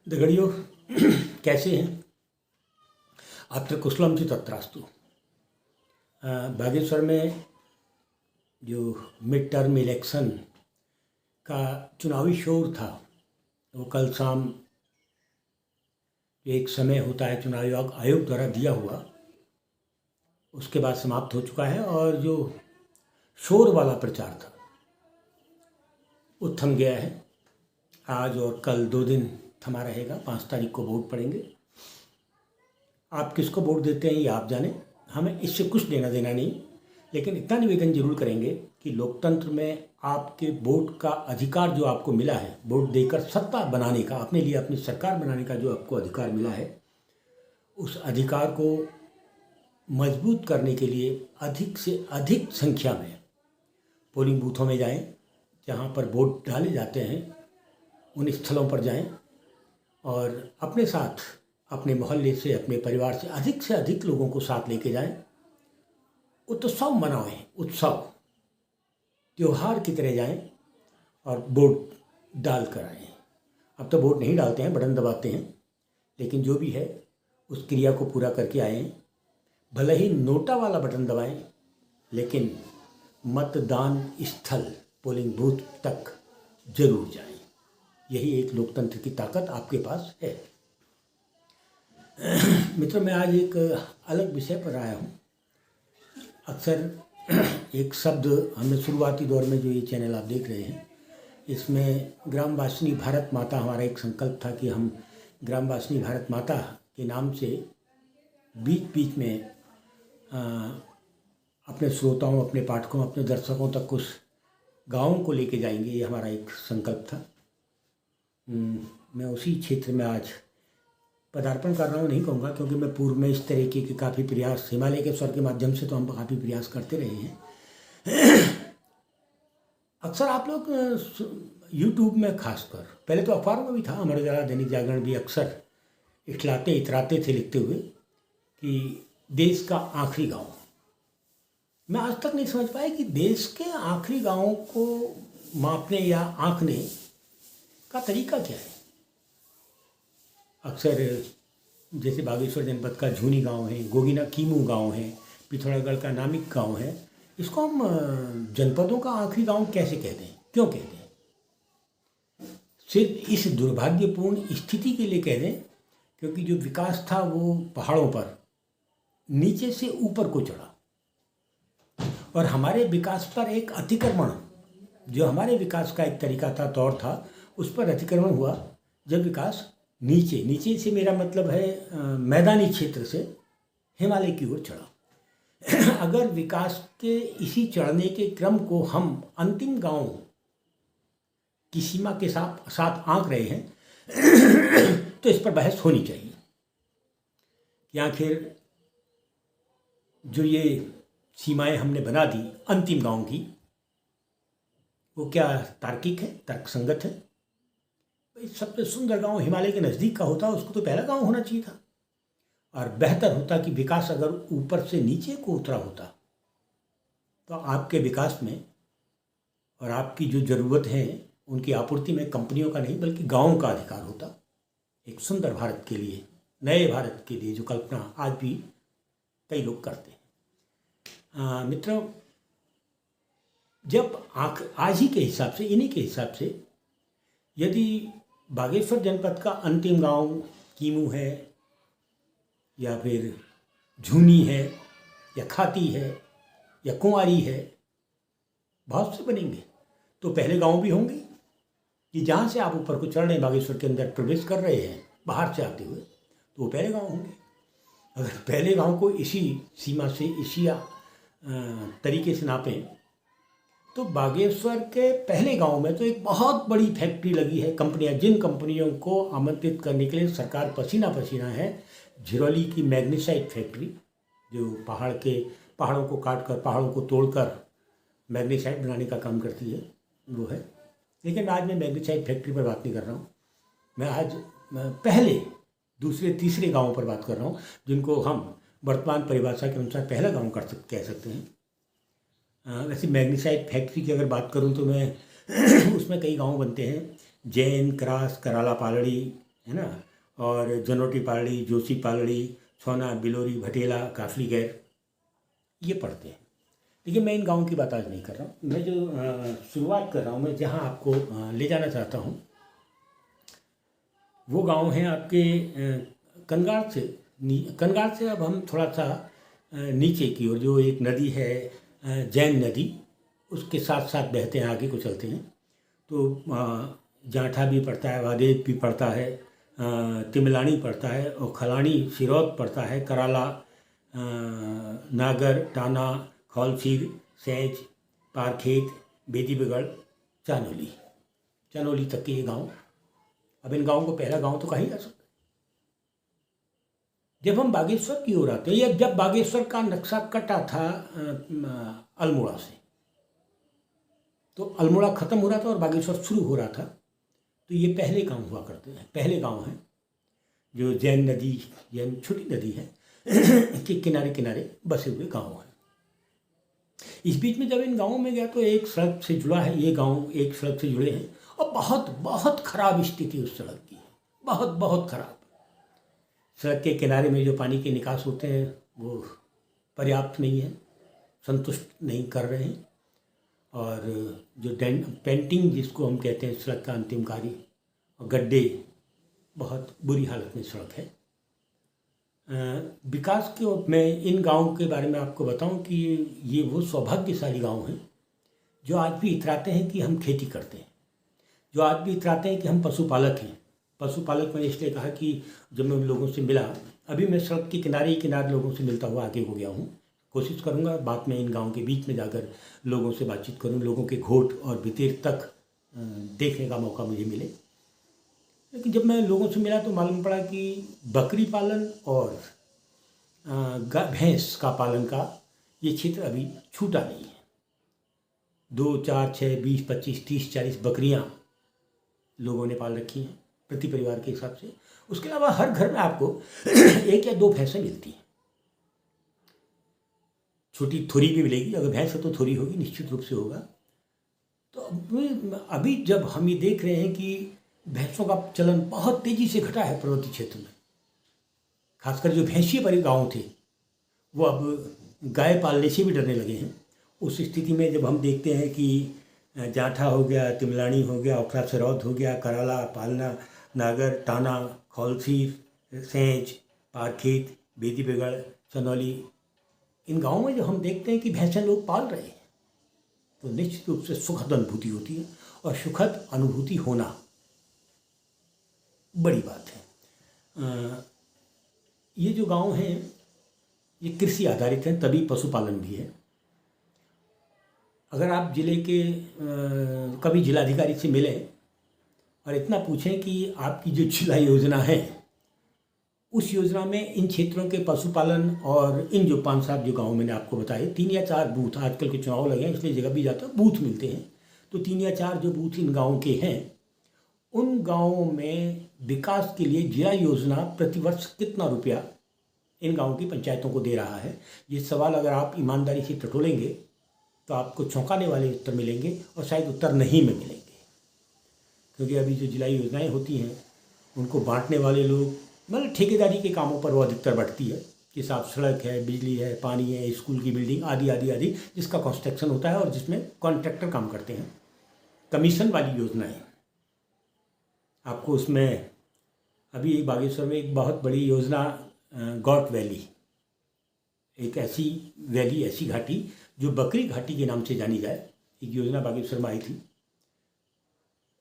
दगड़ियों कैसे हैं? अत्र कुशलम च तत्रास्तु। बागेश्वर में जो मिड टर्म इलेक्शन का चुनावी शोर था वो कल शाम एक समय होता है चुनाव आयोग द्वारा दिया हुआ, उसके बाद समाप्त हो चुका है और जो शोर वाला प्रचार था वो थम गया है। आज और कल 2 दिन थमा रहेगा। 5 तारीख को वोट पड़ेंगे। आप किसको वोट देते हैं ये आप जानें, हमें इससे कुछ लेना देना नहीं, लेकिन इतना निवेदन जरूर करेंगे कि लोकतंत्र में आपके वोट का अधिकार जो आपको मिला है, वोट देकर सत्ता बनाने का, अपने लिए अपनी सरकार बनाने का जो आपको अधिकार मिला है, उस अधिकार को मजबूत करने के लिए अधिक से अधिक संख्या में पोलिंग बूथों में जाएं, जहां पर वोट डाले जाते हैं उन स्थलों पर जाएं और अपने साथ, अपने मोहल्ले से, अपने परिवार से अधिक लोगों को साथ लेके जाएं। उत्सव मनाएं, उत्सव त्योहार की तरह जाएं और वोट डाल कर आएँ। अब तो वोट नहीं डालते हैं, बटन दबाते हैं, लेकिन जो भी है उस क्रिया को पूरा करके आएँ। भले ही नोटा वाला बटन दबाएं, लेकिन मतदान स्थल, पोलिंग बूथ तक जरूर जाएं। यही एक लोकतंत्र की ताकत आपके पास है। मित्रों, मैं आज एक अलग विषय पर आया हूँ। अक्सर एक शब्द हमने शुरुआती दौर में, जो ये चैनल आप देख रहे हैं, इसमें ग्रामवासिनी भारत माता, हमारा एक संकल्प था कि हम ग्रामवासिनी भारत माता के नाम से बीच बीच में अपने श्रोताओं, अपने पाठकों, अपने दर्शकों तक कुछ गाँवों को लेके जाएंगे। ये हमारा एक संकल्प था। मैं उसी क्षेत्र में आज पदार्पण कर रहा हूँ, नहीं कहूँगा, क्योंकि मैं पूर्व में इस तरीके के काफ़ी प्रयास, हिमालय के स्वर के माध्यम से तो हम काफ़ी प्रयास करते रहे हैं। अक्सर आप लोग यूट्यूब में खासकर, पहले तो अखबारों में भी था, अमर उजाला, दैनिक जागरण भी अक्सर इतराते थे लिखते हुए कि देश का आखिरी गांव। मैं आज तक नहीं समझ पाया कि देश के आखिरी गांवों को मापने या आंकने का तरीका क्या है। अक्सर जैसे बागेश्वर जनपद का झूनी गांव है, गोगिना कीमू गांव है, पिथौरागढ़ का नामिक गांव है, इसको हम जनपदों का आखिरी गांव कैसे कहते हैं, क्यों कहते हैं? सिर्फ इस दुर्भाग्यपूर्ण स्थिति के लिए कह दें क्योंकि जो विकास था वो पहाड़ों पर नीचे से ऊपर को चढ़ा और हमारे विकास पर एक अतिक्रमण, जो हमारे विकास का एक तरीका था, तौर था, उस पर अतिक्रमण हुआ जब विकास नीचे से मेरा मतलब है मैदानी क्षेत्र से हिमालय की ओर चढ़ा। अगर विकास के इसी चढ़ने के क्रम को हम अंतिम गांव की सीमा के साथ आंक रहे हैं तो इस पर बहस होनी चाहिए कि आखिर जो ये सीमाएं हमने बना दी अंतिम गांव की, वो क्या तार्किक है, तर्कसंगत है? सबसे सुंदर गांव हिमालय के नज़दीक का होता, उसको तो पहला गांव होना चाहिए था। और बेहतर होता कि विकास अगर ऊपर से नीचे को उतरा होता तो आपके विकास में और आपकी जो ज़रूरत है उनकी आपूर्ति में कंपनियों का नहीं बल्कि गाँवों का अधिकार होता। एक सुंदर भारत के लिए, नए भारत के लिए जो कल्पना आज भी कई लोग करते हैं। मित्रों, जब आज ही के हिसाब से, इन्हीं के हिसाब से, यदि बागेश्वर जनपद का अंतिम गांव कीमू है या फिर झूनी है या खाती है या कुंवारी है, बहुत से बनेंगे, तो पहले गांव भी होंगे कि जहाँ से आप ऊपर को चढ़ रहे हैं, बागेश्वर के अंदर प्रवेश कर रहे हैं बाहर से आते हुए, तो वो पहले गांव होंगे। अगर पहले गांव को इसी सीमा से, इसी तरीके से नापें तो बागेश्वर के पहले गांव में तो एक बहुत बड़ी फैक्ट्री लगी है। कंपनियां, जिन कंपनियों को आमंत्रित करने के लिए सरकार पसीना पसीना है, झिरोली की मैग्नीसाइट फैक्ट्री, जो पहाड़ों को काटकर, पहाड़ों को तोड़कर मैग्नीसाइट बनाने का काम करती है, वो है। लेकिन आज मैं मैग्नीसाइट फैक्ट्री पर बात नहीं कर रहा हूँ। मैं आज पहले, दूसरे, तीसरे गाँवों पर बात कर रहा हूँ, जिनको हम वर्तमान परिभाषा के अनुसार पहला गाँव कह सकते हैं। वैसे मैग्नीसाइट फैक्ट्री की अगर बात करूं तो मैं उसमें कई गांव बनते हैं, जैन, क्रास, कराला, पालड़ी, है ना, और जनोटी पालड़ी, जोशी पालड़ी, छोना, बिलोरी, भटेला, काफली गैर, ये पढ़ते हैं। देखिए मैं इन गाँव की बात आज नहीं कर रहा हूँ, मैं जो शुरुआत कर रहा हूँ, मैं जहाँ आपको ले जाना चाहता हूँ वो गांव है आपके कनगार से। कनगार से अब हम थोड़ा सा नीचे की ओर, जो एक नदी है जैन नदी, उसके साथ साथ बहते हैं, आगे को चलते हैं तो जाठा भी पड़ता है, वादेव भी पड़ता है, तिमलानी पड़ता है, और खलानी सिरौत पड़ता है, कराला, नागर, टाना, खौलसीर, सैंज, पारखेत, बेदीबगढ़, चानोली, चानोली तक के ये गाँव। अब इन गाँव को पहला गाँव तो कहीं जा सकता। जब हम बागेश्वर की ओर आते हैं, या जब बागेश्वर का नक्शा कटा था अल्मोड़ा से, तो अल्मोड़ा ख़त्म हो रहा था और बागेश्वर शुरू हो रहा था, तो ये पहले गांव हुआ करते हैं, पहले गांव हैं जो जैन नदी, जैन छोटी नदी है के किनारे किनारे बसे हुए गांव हैं। इस बीच में जब इन गाँवों में गया तो एक सड़क से जुड़ा है, ये गाँव एक सड़क से जुड़े हैं, और बहुत बहुत ख़राब स्थिति उस सड़क की है, बहुत बहुत ख़राब। सड़क के किनारे में जो पानी के निकास होते हैं वो पर्याप्त नहीं है, संतुष्ट नहीं कर रहे हैं, और जो पेंटिंग जिसको हम कहते हैं सड़क का अंतिम कार्य, और गड्ढे, बहुत बुरी हालत में सड़क है। विकास के मैं इन गाँव के बारे में आपको बताऊं कि ये वो सौभाग्यशाली गाँव हैं जो आज भी इतराते हैं कि हम खेती करते हैं, जो आज भी इतराते हैं कि हम पशुपालक हैं। पशुपालक मैंने इसलिए कहा कि जब मैं लोगों से मिला, अभी मैं सड़क के किनारे ही किनारे लोगों से मिलता हुआ आगे हो गया हूँ, कोशिश करूँगा बाद में इन गाँव के बीच में जाकर लोगों से बातचीत करूँ, लोगों के घोट और भितेर तक देखने का मौका मुझे मिले। लेकिन जब मैं लोगों से मिला तो मालूम पड़ा कि बकरी पालन और भैंस का पालन का ये क्षेत्र अभी छूटा नहीं है। 2, 4, 6, 20, 25, 30, 40 बकरियाँ लोगों ने पाल रखी हैं प्रति परिवार के हिसाब से। उसके अलावा हर घर में आपको 1 या 2 भैंसें मिलती हैं। छोटी थोड़ी भी मिलेगी, अगर भैंस है तो थोड़ी होगी, निश्चित रूप से होगा। तो अभी जब हम ये देख रहे हैं कि भैंसों का चलन बहुत तेज़ी से घटा है पर्वतीय क्षेत्र में, खासकर जो भैंसीय वाले गाँव थे वो अब गाय पालने से भी डरने लगे हैं। उस स्थिति में जब हम देखते हैं कि जाठा हो गया, तिमलानी हो गया, ओखला सिरौत हो गया, कराला, पालना, नागर, टाना, खौलसीर, सैंज, पारखेत, बेदीबगढ़, चनौली, इन गाँवों में जो हम देखते हैं कि भैंसें लोग पाल रहे हैं, तो निश्चित रूप से सुखद अनुभूति होती है, और सुखद अनुभूति होना बड़ी बात है। ये जो गांव हैं ये कृषि आधारित हैं, तभी पशुपालन भी है। अगर आप जिले के कभी जिलाधिकारी से मिलें और इतना पूछें कि आपकी जो जिला योजना है उस योजना में इन क्षेत्रों के पशुपालन और इन जो 5-7 जो गाँव मैंने आपको बताए, 3 या 4 बूथ, आजकल के चुनाव लगे हैं इसलिए जगह भी जाता है, बूथ मिलते हैं, तो 3 या 4 जो बूथ इन गाँव के हैं, उन गाँवों में विकास के लिए जिला योजना प्रतिवर्ष कितना रुपया इन गाँव की पंचायतों को दे रहा है। ये सवाल अगर आप ईमानदारी से टटोलेंगे तो आपको चौंकाने वाले उत्तर मिलेंगे, और शायद उत्तर नहीं में मिलेंगे, क्योंकि अभी जो जिला योजनाएं होती हैं उनको बांटने वाले लोग, मतलब ठेकेदारी के कामों पर वो अधिकतर बढ़ती है कि साफ सड़क है, बिजली है, पानी है, स्कूल की बिल्डिंग आदि आदि आदि, जिसका कंस्ट्रक्शन होता है और जिसमें कॉन्ट्रैक्टर काम करते हैं। कमीशन वाली योजनाएं आपको उसमें, अभी एक बागेश्वर में एक बहुत बड़ी योजना गॉट वैली, एक ऐसी वैली, ऐसी घाटी जो बकरी घाटी के नाम से जानी जाए, एक योजना बागेश्वर में आई थी।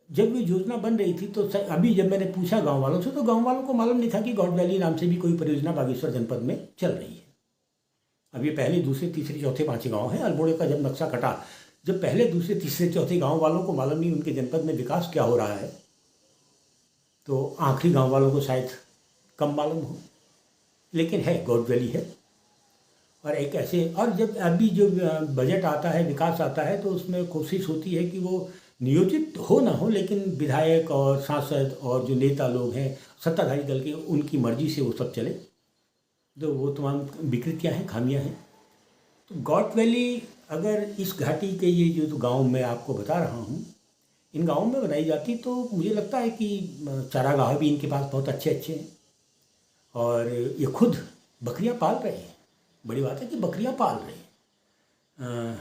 जब ये योजना बन रही थी तो अभी जब मैंने पूछा गांव वालों से, तो गांव वालों को मालूम नहीं था कि गॉड वैली नाम से भी कोई परियोजना बागेश्वर जनपद में चल रही है। अब ये पहले, दूसरे, तीसरे, चौथे, 5 गाँव हैं। अल्मोड़े का जब नक्शा कटा, जब पहले, दूसरे, तीसरे, चौथे गाँव वालों को मालूम नहीं उनके जनपद में विकास क्या हो रहा है, तो आखिरी गाँव वालों को शायद कम मालूम हो, लेकिन है, गॉड वैली है। और एक ऐसे, और जब अभी जो बजट आता है, विकास आता है, तो उसमें कोशिश होती है कि वो नियोजित हो ना हो, लेकिन विधायक और सांसद और जो नेता लोग हैं सत्ताधारी दल के, उनकी मर्जी से वो सब चले, तो वो तमाम विकृतियाँ हैं, खामियाँ हैं। तो गॉड वैली, अगर इस घाटी के ये जो गांव मैं आपको बता रहा हूँ, इन गाँवों में बनाई जाती तो मुझे लगता है कि चारागाह भी इनके पास बहुत अच्छे अच्छे हैं और ये खुद बकरियां पाल रहे हैं। बड़ी बात है कि बकरियां पाल रहे हैं।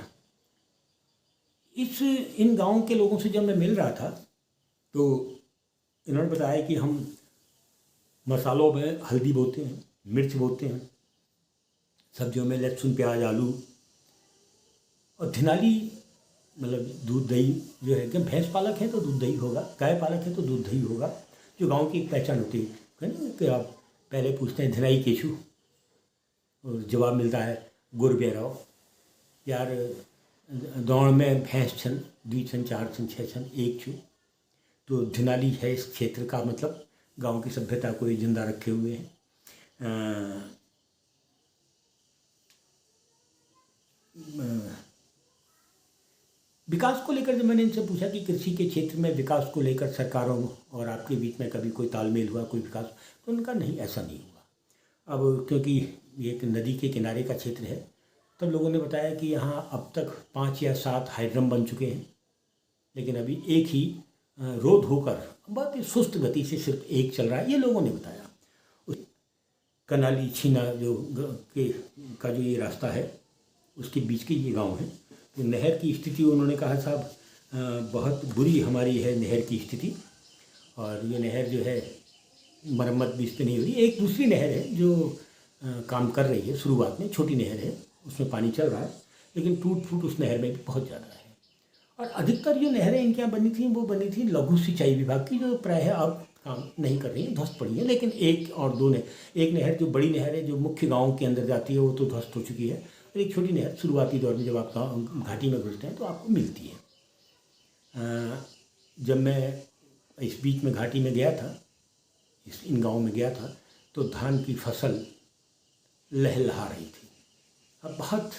इन गाँव के लोगों से जब मैं मिल रहा था तो इन्होंने बताया कि हम मसालों में हल्दी बोते हैं, मिर्च बोते हैं, सब्जियों में लहसुन प्याज आलू, और धिनाली मतलब दूध दही जो है कि भैंस पालक है तो दूध दही होगा, गाय पालक है तो दूध दही होगा, जो गांव की एक पहचान होती है ना कि आप पहले पूछते हैं धिनाई केशु और जवाब मिलता है गुर बेराव यार दौड़ में भैंस छन 2 छन 4 छन 6 छन 1 छू। तो धिनाली है इस क्षेत्र का मतलब गांव की सभ्यता को ये जिंदा रखे हुए हैं। विकास को लेकर जब मैंने इनसे पूछा कि कृषि के क्षेत्र में विकास को लेकर सरकारों और आपके बीच में कभी कोई तालमेल हुआ, कोई विकास, तो उनका नहीं, ऐसा नहीं हुआ। अब क्योंकि ये एक नदी के किनारे का क्षेत्र है, तब लोगों ने बताया कि यहाँ अब तक 5 या 7 हाइड्रम बन चुके हैं, लेकिन अभी एक ही रोध होकर बहुत ही सुस्त गति से सिर्फ एक चल रहा है, ये लोगों ने बताया। उस कनाली छीना का जो ये रास्ता है उसके बीच के ये गांव है। तो नहर की स्थिति उन्होंने कहा साहब बहुत बुरी हमारी है नहर की स्थिति, और ये नहर जो है मरम्मत भी इस पर नहीं हो रही। एक दूसरी नहर है जो काम कर रही है, शुरुआत में छोटी नहर है, उसमें पानी चल रहा है, लेकिन टूट फूट उस नहर में भी बहुत ज़्यादा है। और अधिकतर जो नहरें इनके यहाँ बनी थी वो बनी थी लघु सिंचाई विभाग की, जो प्रायः अब काम नहीं कर रही हैं, ध्वस्त पड़ी है। लेकिन एक और दो एक नहर जो बड़ी नहर है जो मुख्य गाँव के अंदर जाती है वो तो ध्वस्त हो चुकी है, और एक छोटी नहर शुरुआती दौर में जब आप घाटी में घुसते हैं तो आपको मिलती है। जब मैं इस बीच में घाटी में गया था, इन गाँव में गया था, तो धान की फसल लहलहा रही थी। अब बहुत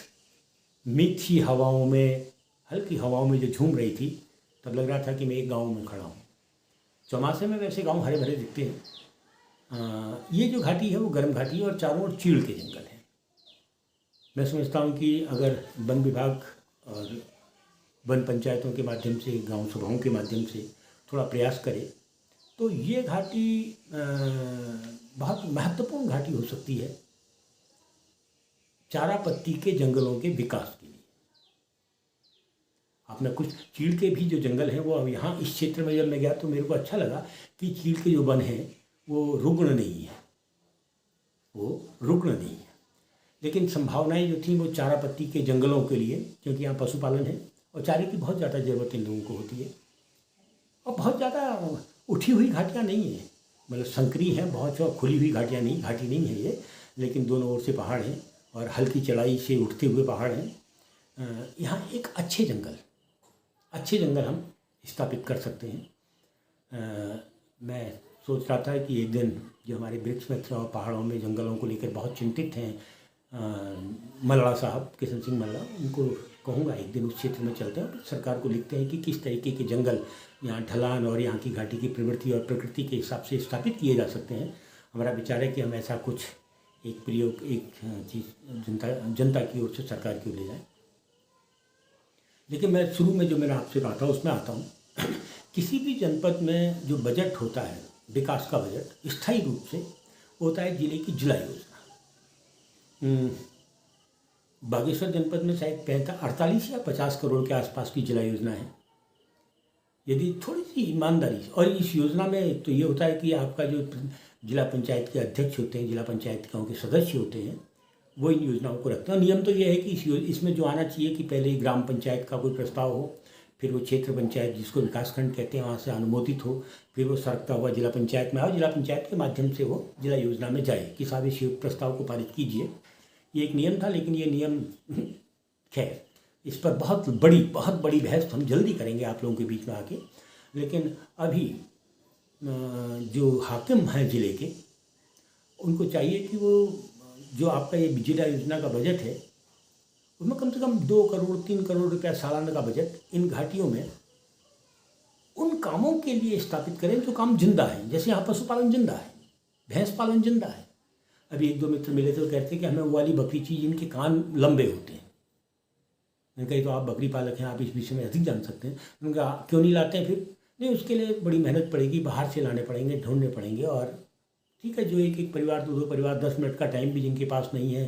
मीठी हवाओं में, हल्की हवाओं में जो झूम रही थी, तब लग रहा था कि मैं एक गांव में खड़ा हूँ। चौमासे में वैसे गांव हरे भरे दिखते हैं। ये जो घाटी है वो गर्म घाटी है और चारों ओर चीड़ के जंगल है। मैं समझता हूँ कि अगर वन विभाग और वन पंचायतों के माध्यम से, गांव सभाओं के माध्यम से थोड़ा प्रयास करे तो ये घाटी बहुत महत्वपूर्ण घाटी हो सकती है चारा पत्ती के जंगलों के विकास के लिए। आपने कुछ चीड़ के भी जो जंगल हैं वो अब यहाँ इस क्षेत्र में जब मैं गया तो मेरे को अच्छा लगा कि चीड़ के जो वन हैं वो रुग्ण नहीं है, लेकिन संभावनाएं जो थी वो चारा पत्ती के जंगलों के लिए, क्योंकि यहाँ पशुपालन है और चारे की बहुत ज़्यादा ज़रूरत इन लोगों को होती है। और बहुत ज़्यादा उठी हुई घाटियाँ नहीं हैं, मतलब संकरी हैं, बहुत खुली हुई घाटी नहीं है ये, लेकिन दोनों ओर से पहाड़ हैं और हल्की चढ़ाई से उठते हुए पहाड़ हैं। यहाँ एक अच्छे जंगल हम स्थापित कर सकते हैं। मैं सोच रहा था कि एक दिन जो हमारे वृक्ष मित्र और पहाड़ों में जंगलों को लेकर बहुत चिंतित हैं मल्ला साहब, किशन सिंह मल्ला, उनको कहूँगा एक दिन उस क्षेत्र में चलते हैं, सरकार को लिखते हैं कि किस तरीके के जंगल यहाँ ढलान और यहाँ की घाटी की प्रवृत्ति और प्रकृति के हिसाब से स्थापित किए जा सकते हैं। हमारा विचार है कि हम ऐसा कुछ एक प्रयोग, एक चीज़ जनता की ओर से सरकार की ओर ले जाएं। लेकिन मैं शुरू में जो मैंने आपसे कहा था उसमें आता हूँ। किसी भी जनपद में जो बजट होता है, विकास का बजट, स्थायी रूप से होता है जिले की जिला योजना। बागेश्वर जनपद में शायद 48 या 50 करोड़ के आसपास की जिला योजना है। यदि थोड़ी सी ईमानदारी, और इस योजना में तो ये होता है कि आपका जो जिला पंचायत के अध्यक्ष होते हैं, जिला पंचायतों के सदस्य होते हैं, वो इन योजनाओं को रखते हैं। नियम तो ये है कि इसमें जो आना चाहिए कि पहले ग्राम पंचायत का कोई प्रस्ताव हो, फिर वो क्षेत्र पंचायत जिसको विकासखंड कहते हैं वहाँ से अनुमोदित हो, फिर वो सरकता हुआ जिला पंचायत में आओ, जिला पंचायत के माध्यम से वो जिला योजना में जाए कि साहब इस प्रस्ताव को पारित कीजिए। ये एक नियम था, लेकिन ये नियम खैर इस पर बहुत बड़ी बहस हम जल्दी करेंगे आप लोगों के बीच में आके। लेकिन अभी जो हाकिम हैं ज़िले के, उनको चाहिए कि वो जो आपका ये जिला योजना का बजट है उसमें कम से कम 2 करोड़ 3 करोड़ रुपया सालाना का बजट इन घाटियों में उन कामों के लिए स्थापित करें जो काम जिंदा है। जैसे यहाँ पशुपालन जिंदा है, भैंस पालन जिंदा है। अभी 1-2 मित्र मिले थे, कहते हैं कि हमें वो वाली बकरी चाहिए जिनके कान लंबे होते हैं, मैंने कहा तो आप बकरी पालक हैं, आप इस विषय में अधिक जान सकते हैं। उन्होंने कहा क्यों नहीं लाते हैं फिर? नहीं, उसके लिए बड़ी मेहनत पड़ेगी, बाहर से लाने पड़ेंगे, ढूंढने पड़ेंगे। और ठीक है, जो एक एक परिवार, दो दो परिवार, 10 मिनट का टाइम भी जिनके पास नहीं है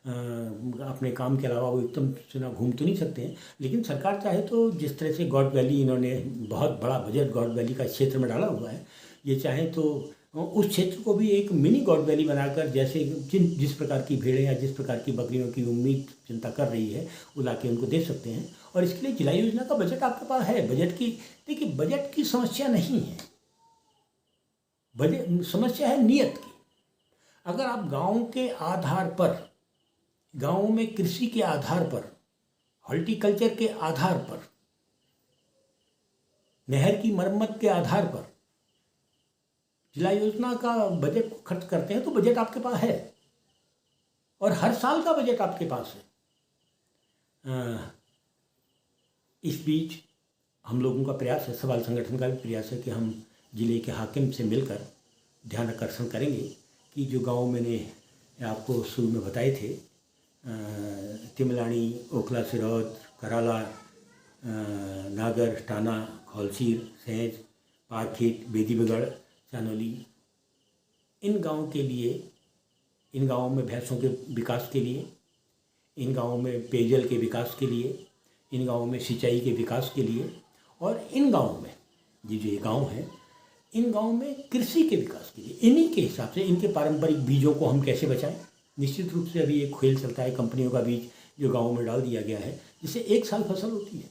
अपने काम के अलावा, वो एकदम से ना घूम तो नहीं सकते हैं। लेकिन सरकार चाहे तो जिस तरह से गॉड वैली, इन्होंने बहुत बड़ा बजट गॉड वैली का क्षेत्र में डाला हुआ है, ये चाहे तो उस क्षेत्र को भी एक मिनी गॉड वैली बनाकर, जैसे जिस प्रकार की भेड़ें या जिस प्रकार की बकरियों की उम्मीद जनता कर रही है, वो लाके उनको दे सकते हैं। और इसके लिए जिला योजना का बजट आपके पास है। बजट की, देखिए, बजट की समस्या नहीं है, बजट समस्या है नियत की। अगर आप गाँव के आधार पर, गाँव में कृषि के आधार पर, हॉर्टिकल्चर के आधार पर, नहर की मरम्मत के आधार पर जिला योजना का बजट खर्च करते हैं, तो बजट आपके पास है और हर साल का बजट आपके पास है। इस बीच हम लोगों का प्रयास है, सवाल संगठन का भी प्रयास है कि हम जिले के हाकिम से मिलकर ध्यान आकर्षण करेंगे कि जो गांव मैंने आपको शुरू में बताए थे, तिमलानी, ओखला सिरौद, कराला, नागर, टाना, खौलसीर, सैंज, पारखेत, बेदीबगढ़, चानोली, इन गाँव के लिए, इन गाँवों में भैंसों के विकास के लिए, इन गाँवों में पेयजल के विकास के लिए, इन गाँवों में सिंचाई के विकास के लिए, और इन गाँवों में जो ये गाँव हैं, इन गाँव में कृषि के विकास के लिए, इन्हीं के हिसाब से इनके पारंपरिक बीजों को हम कैसे बचाएं। निश्चित रूप से अभी एक खेल चलता है, कंपनियों का बीज जो गाँव में डाल दिया गया है, जिससे एक साल फसल होती है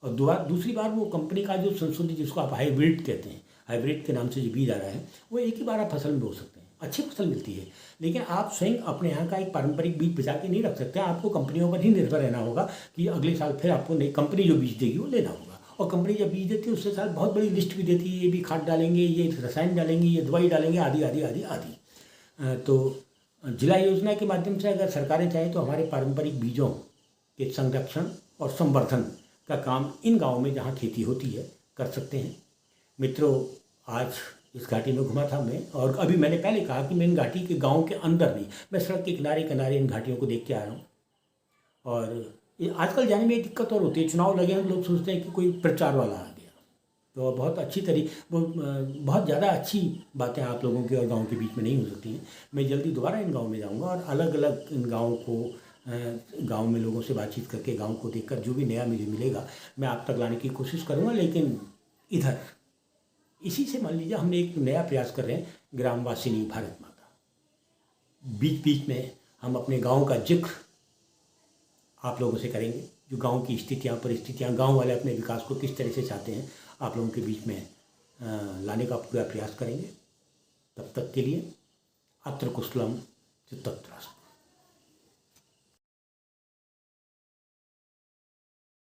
और दूसरी बार वो कंपनी का जो संशोधित, जिसको आप हाइब्रिड कहते हैं, हाइब्रिड के नाम से जो बीज आ रहा है, वो एक ही बार आप फसल में बो सकते हैं, अच्छी फसल मिलती है। लेकिन आप स्वयं अपने यहाँ का एक पारंपरिक बीज बचा के नहीं रख सकते, आपको कंपनियों पर ही निर्भर रहना होगा कि अगले साल फिर आपको नई कंपनी जो बीज देगी वो लेना होगा। और कंपनी जब बीज देती है उससे साल बहुत बड़ी लिस्ट भी देती है, ये भी खाद डालेंगे, ये रसायन डालेंगे, ये दवाई डालेंगे, आदि आदि आदि आदि। तो जिला योजना के माध्यम से अगर सरकारें चाहें तो हमारे पारंपरिक बीजों के संरक्षण और संवर्धन का काम इन गाँवों में जहाँ खेती होती है कर सकते हैं। मित्रों, आज इस घाटी में घुमा था मैं, और अभी मैंने पहले कहा कि मैं इन घाटी के गांव के अंदर नहीं, मैं सड़क के किनारे किनारे इन घाटियों को देख के आ रहा हूँ। और ये आजकल जाने में दिक्कत और होती है, चुनाव लगे हैं, लोग सोचते हैं कि कोई प्रचार वाला आ गया, तो बहुत अच्छी बहुत ज़्यादा अच्छी बातें आप लोगों के और गाँव के बीच में नहीं हो सकती हैं। मैं जल्दी दोबारा इन गाँव में जाऊँगा और अलग अलग इन गाँव को, गांव में लोगों से बातचीत करके, गांव को देखकर जो भी नया मुझे मिलेगा मैं आप तक लाने की कोशिश करूंगा। लेकिन इधर इसी से मान लीजिए हमने एक नया प्रयास कर रहे हैं, ग्रामवासिनी भारत माता। बीच बीच में हम अपने गांव का जिक्र आप लोगों से करेंगे, जो गांव की स्थितियां, परिस्थितियां, गांव वाले अपने विकास को किस तरह से चाहते हैं, आप लोगों के बीच में लाने का पूरा प्रयास करेंगे। तब तक के लिए अत्र कुशलम चित्तत्रास्तु।